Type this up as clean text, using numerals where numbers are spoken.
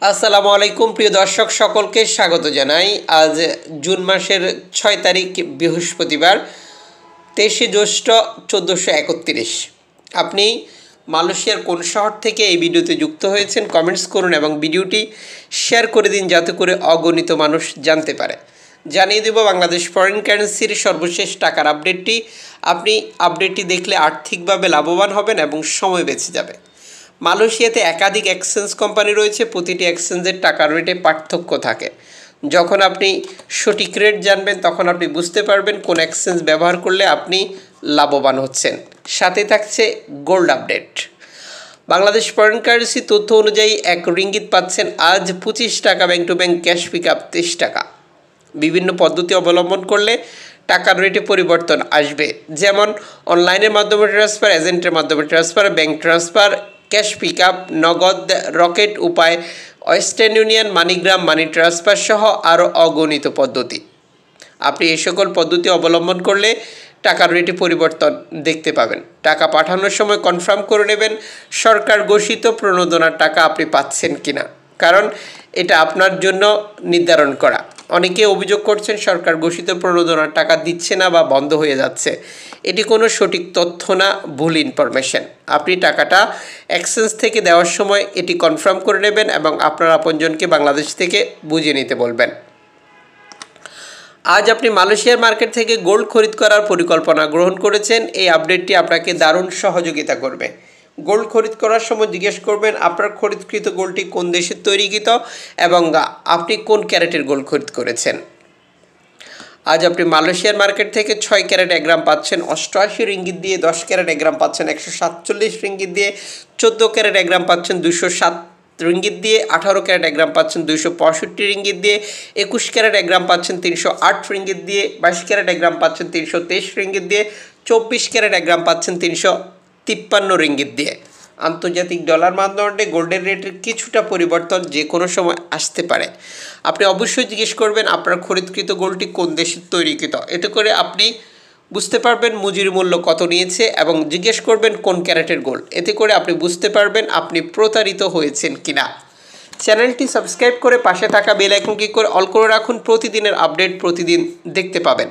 আসসালামু আলাইকুম প্রিয় দর্শক সকলকে স্বাগত জানাই। আজ জুন মাসের ৬ তারিখ বৃহস্পতিবার, ২৩শে জ্যৈষ্ঠ ১৪৩১। আপনি মালয়েশিয়ার কোন শহর থেকে এই ভিডিওতে যুক্ত হয়েছেন কমেন্টস করুন এবং ভিডিওটি শেয়ার করে দিন যাতে করে অগণিত মানুষ জানতে পারে। জানিয়ে দেব বাংলাদেশ ফরেন কারেন্সির সর্বশেষ টাকার আপডেটটি। আপনি আপডেটটি দেখলে আর্থিকভাবে লাভবান হবেন এবং সময় বেঁচে যাবে। মালয়েশিয়াতে একাধিক এক্সচেঞ্জ কোম্পানি রয়েছে, প্রতিটি এক্সচেঞ্জের টাকার রেটে পার্থক্য থাকে। যখন আপনি সঠিক রেট জানবেন তখন আপনি বুঝতে পারবেন কোন এক্সচেঞ্জ ব্যবহার করলে আপনি লাভবান হচ্ছেন। সাথে থাকছে gold update. Bangladesh foreign currency তথ্য অনুযায়ী ১ রিঙ্গিত পাচ্ছেন আজ ২৫ টাকা, bank to bank cash pick up ২৩ টাকা। বিভিন্ন পদ্ধতি অবলম্বন করলে টাকার রেটে পরিবর্তন আসবে, যেমন অনলাইনের মাধ্যমে ট্রান্সফার, এজেন্টের মাধ্যমে transfer, bank transfer, cash pick up, Nagad, Rocket Upay, Western Union, MoneyGram, money transfer সহ আরও অগণিত পদ্ধতি। আপনি এই সকল পদ্ধতি অবলম্বন করলে টাকার রেটে পরিবর্তন দেখতে পাবেন। টাকা পাঠানোর সময় কনফার্ম করে নেবেন সরকার ঘোষিত প্রণোদনার টাকা আপনি পাচ্ছেন কিনা, কারণ এটা আপনার জন্য নির্ধারণ করা। অনেকে অভিযোগ করছেন সরকার ঘোষিত প্রণোদনার টাকা দিচ্ছে না বা বন্ধ হয়ে যাচ্ছে। এটি কোনো সঠিক তথ্য না, ভুল ইনফরমেশন। আপনি টাকাটা এক্সচেঞ্জ থেকে দেওয়ার সময় এটি কনফার্ম করে নেবেন এবং আপনার আপনজনকে বাংলাদেশ থেকে বুঝিয়ে নিতে বলবেন। আজ আপনি মালয়েশিয়ার মার্কেট থেকে গোল্ড খরিদ করার পরিকল্পনা গ্রহণ করেছেন। এই আপডেটটি আপনাকে দারুণ সহযোগিতা করবে। গোল্ড খরিদ করার সময় জিজ্ঞেস করবেন আপনার খরিদকৃত গোল্ডটি কোন দেশের তৈরিকৃত এবং আপনি কোন ক্যারেটের গোল্ড খরিদ করেছেন। আজ আপনি মালয়েশিয়ার মার্কেট থেকে ৬ ক্যারেট ১ গ্রাম পাচ্ছেন ৮৮ রিঙ্গিত দিয়ে, ১০ ক্যারেট ১ গ্রাম পাচ্ছেন ১৪৭ রিঙ্গিত দিয়ে, ১৪ ক্যারেট ১ গ্রাম পাচ্ছেন ২০৭ রিঙ্গিত দিয়ে, ১৮ ক্যারেট ১ গ্রাম পাচ্ছেন ২৬৫ রিঙ্গিত দিয়ে, ২১ ক্যারেট ১ গ্রাম পাচ্ছেন ৩০৮ রিঙ্গিত দিয়ে, ২২ ক্যারেট ১ গ্রাম পাচ্ছেন ৩২৩ রিঙ্গিত দিয়ে, ২৪ ক্যারেট ১ গ্রাম পাচ্ছেন ৩৫৩ রিঙ্গিত দিয়ে। আন্তর্জাতিক ডলার মানদণ্ডে গোল্ডের রেটের কিছুটা পরিবর্তন যে কোনো সময় আসতে পারে। আপনি অবশ্যই জিজ্ঞেস করবেন আপনার খরিদকৃত গোল্ডটি কোন দেশের তৈরিকৃত। এতে করে আপনি বুঝতে পারবেন মজুরি মূল্য কত নিয়েছে এবং জিজ্ঞেস করবেন কোন ক্যারেটের গোল্ড। এতে করে আপনি বুঝতে পারবেন আপনি প্রতারিত হয়েছেন কিনা। চ্যানেলটি সাবস্ক্রাইব করে পাশে থাকা বেল আইকন ক্লিক করে অল করে রাখুন। প্রতিদিনের আপডেট প্রতিদিন দেখতে পাবেন।